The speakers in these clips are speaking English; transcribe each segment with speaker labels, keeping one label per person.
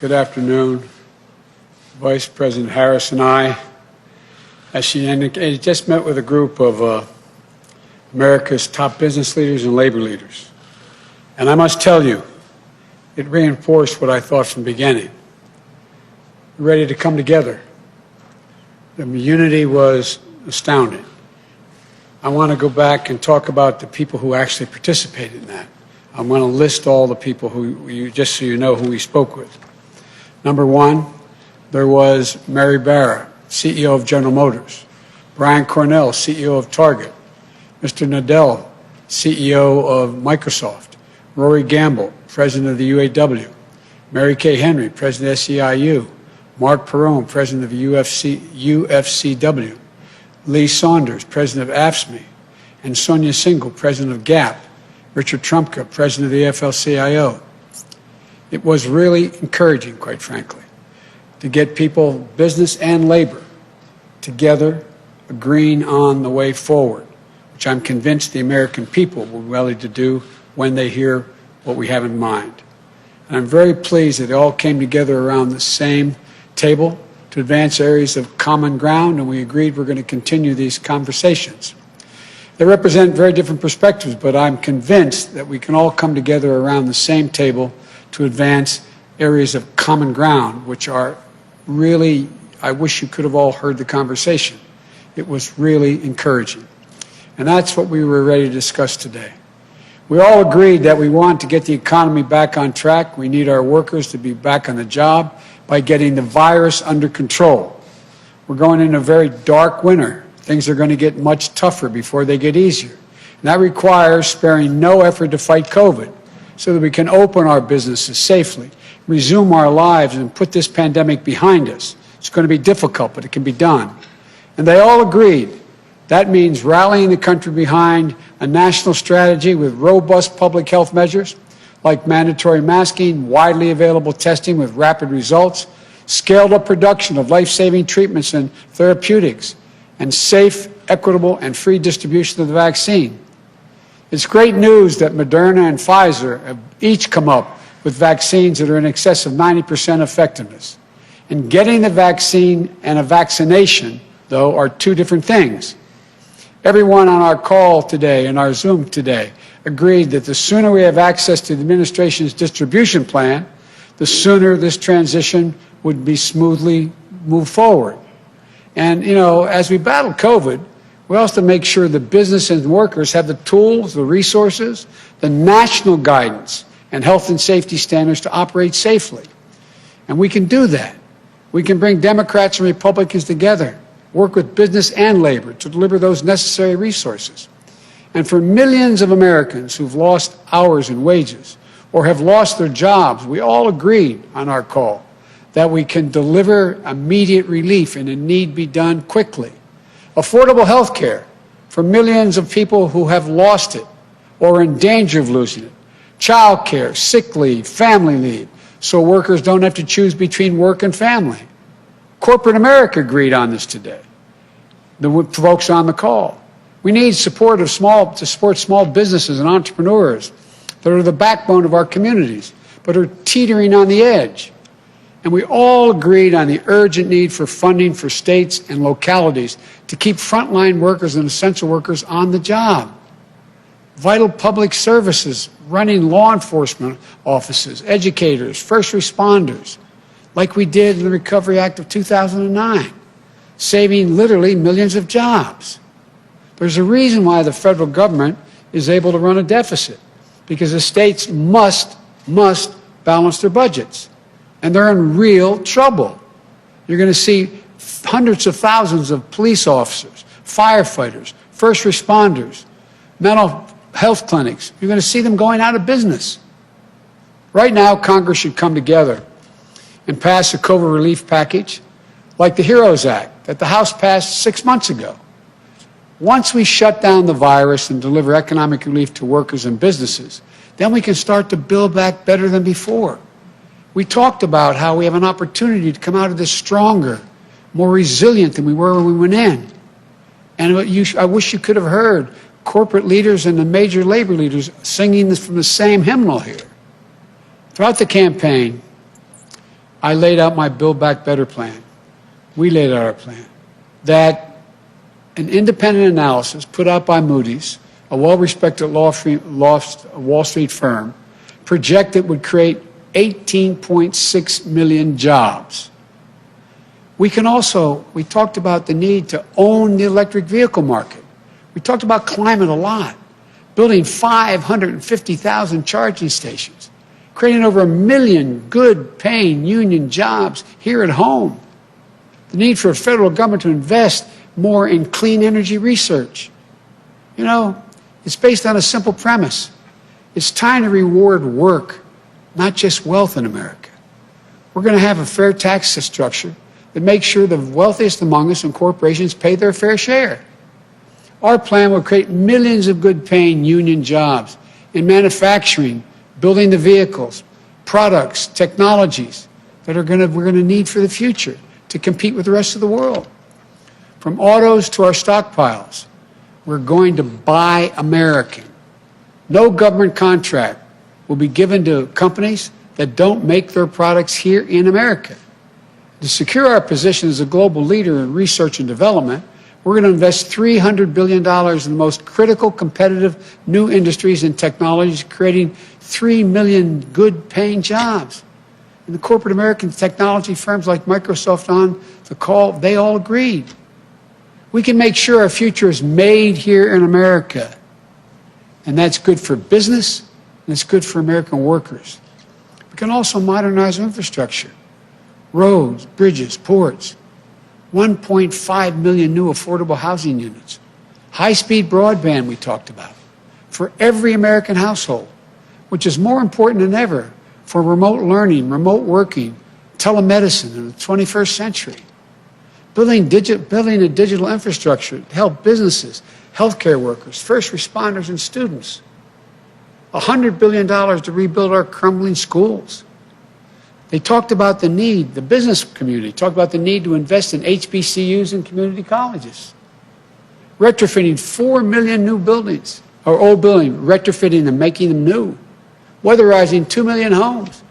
Speaker 1: Good afternoon. Vice President Harris and I, as she indicated, just met with a group of America's top business leaders and labor leaders. And I must tell you, it reinforced what I thought from the beginning. We're ready to come together. The unity was astounding. I want to go back and talk about the people who actually participated in that. I'm going to list all the people who, just so you know who we spoke with. Number one, there was Mary Barra, CEO of General Motors, Brian Cornell, CEO of Target, Mr. Nadell, CEO of Microsoft, Rory Gamble, President of the UAW, Mary Kay Henry, President of SEIU, Mark Perrone, President of the UFCW, Lee Saunders, President of AFSCME, and Sonia Singhal, President of GAP, Richard Trumka, President of the AFL-CIO. It was really encouraging, quite frankly, to get people, business and labor, together, agreeing on the way forward, which I'm convinced the American people will be ready to do when they hear what we have in mind. And I'm very pleased that they all came together around the same table to advance areas of common ground, and we agreed we're going to continue these conversations. They represent very different perspectives, but I'm convinced that we can all come together around the same table to advance areas of common ground, which are really, I wish you could have all heard the conversation. It was really encouraging. And that's what we were ready to discuss today. We all agreed that we want to get the economy back on track. We need our workers to be back on the job by getting the virus under control. We're going into a very dark winter. Things are going to get much tougher before they get easier. And that requires sparing no effort to fight COVID so that we can open our businesses safely, resume our lives, and put this pandemic behind us. It's going to be difficult, but it can be done. And they all agreed. That means rallying the country behind a national strategy with robust public health measures like mandatory masking, widely available testing with rapid results, scaled-up production of life-saving treatments and therapeutics, and safe, equitable, and free distribution of the vaccine. It's great news that Moderna and Pfizer have each come up with vaccines that are in excess of 90% effectiveness. And getting the vaccine and a vaccination, though, are two different things. Everyone on our call today and our Zoom today agreed that the sooner we have access to the administration's distribution plan, the sooner this transition would be smoothly moved forward. And, you know, as we battle COVID, we also make sure the business and workers have the tools, the resources, the national guidance, and health and safety standards to operate safely. And we can do that. We can bring Democrats and Republicans together, work with business and labor to deliver those necessary resources. And for millions of Americans who've lost hours and wages or have lost their jobs, we all agreed on our call that we can deliver immediate relief and it need be done quickly. Affordable health care for millions of people who have lost it or are in danger of losing it. Child care, sick leave, family leave, so workers don't have to choose between work and family. Corporate America agreed on this today, the folks on the call. We need support to support small businesses and entrepreneurs that are the backbone of our communities, but are teetering on the edge. And we all agreed on the urgent need for funding for states and localities to keep frontline workers and essential workers on the job. Vital public services, running law enforcement offices, educators, first responders, like we did in the Recovery Act of 2009, saving literally millions of jobs. There's a reason why the federal government is able to run a deficit, because the states must balance their budgets. And they're in real trouble. You're going to see hundreds of thousands of police officers, firefighters, first responders, mental health clinics. You're going to see them going out of business. Right now, Congress should come together and pass a COVID relief package like the HEROES Act that the House passed 6 months ago. Once we shut down the virus and deliver economic relief to workers and businesses, then we can start to build back better than before. We talked about how we have an opportunity to come out of this stronger, more resilient than we were when we went in. And I wish you could have heard corporate leaders and the major labor leaders singing this from the same hymnal here. Throughout the campaign, I laid out my Build Back Better plan. We laid out our plan. That an independent analysis put out by Moody's, a well-respected Wall Street firm, projected would create 18.6 million jobs. We talked about the need to own the electric vehicle market. We talked about climate a lot, building 550,000 charging stations, creating over 1 million good-paying union jobs here at home. The need for a federal government to invest more in clean energy research. You know, it's based on a simple premise. It's time to reward work, not just wealth in America. We're going to have a fair tax structure that makes sure the wealthiest among us and corporations pay their fair share. Our plan will create millions of good-paying union jobs in manufacturing, building the vehicles, products, technologies that we're going to need for the future to compete with the rest of the world. From autos to our stockpiles, we're going to buy American. No government contract will be given to companies that don't make their products here in America. To secure our position as a global leader in research and development, we're going to invest $300 billion in the most critical, competitive new industries and technologies, creating 3 million good-paying jobs. And the corporate American technology firms like Microsoft on the call, they all agreed. We can make sure our future is made here in America. And that's good for business, and it's good for American workers. We can also modernize our infrastructure. Roads, bridges, ports, 1.5 million new affordable housing units, high-speed broadband we talked about, for every American household, which is more important than ever for remote learning, remote working, telemedicine in the 21st century. Building a digital infrastructure to help businesses, healthcare workers, first responders, and students. $100 billion to rebuild our crumbling schools. They talked about the need, the business community talked about the need to invest in HBCUs and community colleges. Retrofitting 4 million new buildings, or old buildings, retrofitting them, making them new. Weatherizing 2 million homes.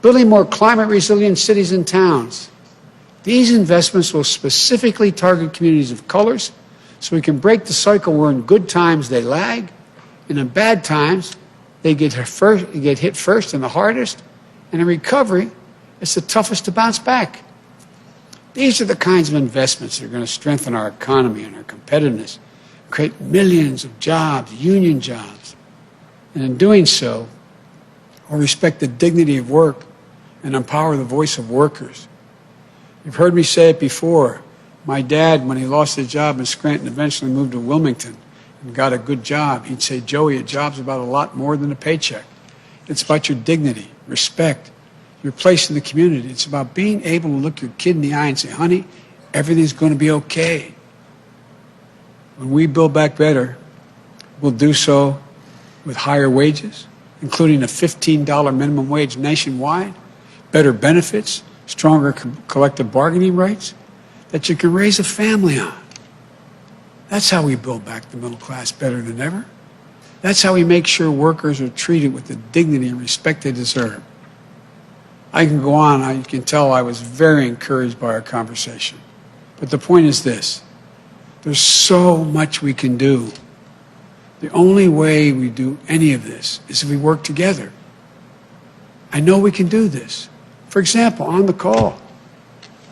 Speaker 1: Building more climate resilient cities and towns. These investments will specifically target communities of colors so we can break the cycle where in good times they lag, and in bad times they get hit first and the hardest, and in recovery, it's the toughest to bounce back. These are the kinds of investments that are going to strengthen our economy and our competitiveness, create millions of jobs, union jobs. And in doing so, we'll respect the dignity of work and empower the voice of workers. You've heard me say it before. My dad, when he lost his job in Scranton, eventually moved to Wilmington and got a good job. He'd say, Joey, a job's about a lot more than a paycheck. It's about your dignity, respect, your place in the community. It's about being able to look your kid in the eye and say, honey, everything's going to be okay. When we build back better, we'll do so with higher wages, including a $15 minimum wage nationwide, better benefits, stronger collective bargaining rights that you can raise a family on. That's how we build back the middle class better than ever. That's how we make sure workers are treated with the dignity and respect they deserve. I can go on. You can tell I was very encouraged by our conversation. But the point is this. There's so much we can do. The only way we do any of this is if we work together. I know we can do this. For example, on the call,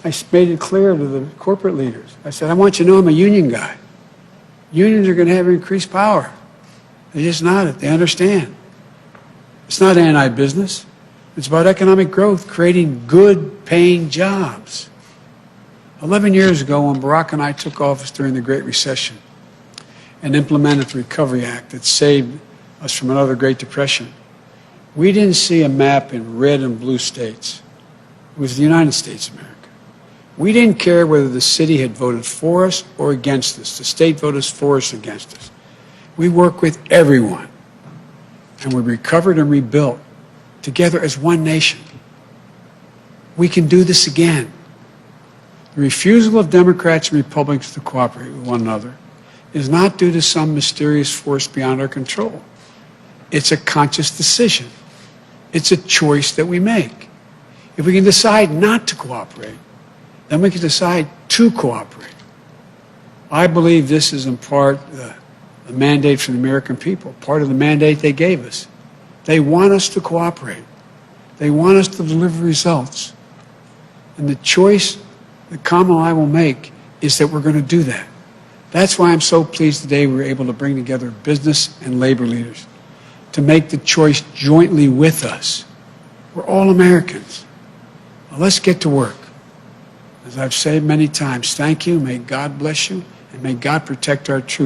Speaker 1: I made it clear to the corporate leaders. I said, I want you to know I'm a union guy. Unions are going to have increased power. They just nodded. They understand. It's not anti-business. It's about economic growth, creating good-paying jobs. 11 years ago, when Barack and I took office during the Great Recession and implemented the Recovery Act that saved us from another Great Depression, we didn't see a map in red and blue states. It was the United States of America. We didn't care whether the city had voted for us or against us. The state voted for us or against us. We worked with everyone, and we recovered and rebuilt together as one nation. We can do this again. The refusal of Democrats and Republicans to cooperate with one another is not due to some mysterious force beyond our control. It's a conscious decision. It's a choice that we make. If we can decide not to cooperate, then we can decide to cooperate. I believe this is in part the mandate from the American people, part of the mandate they gave us. They want us to cooperate. They want us to deliver results. And the choice that Kamala and I will make is that we're going to do that. That's why I'm so pleased today we were able to bring together business and labor leaders to make the choice jointly with us. We're all Americans. Now let's get to work. As I've said many times, thank you, may God bless you, and may God protect our troops.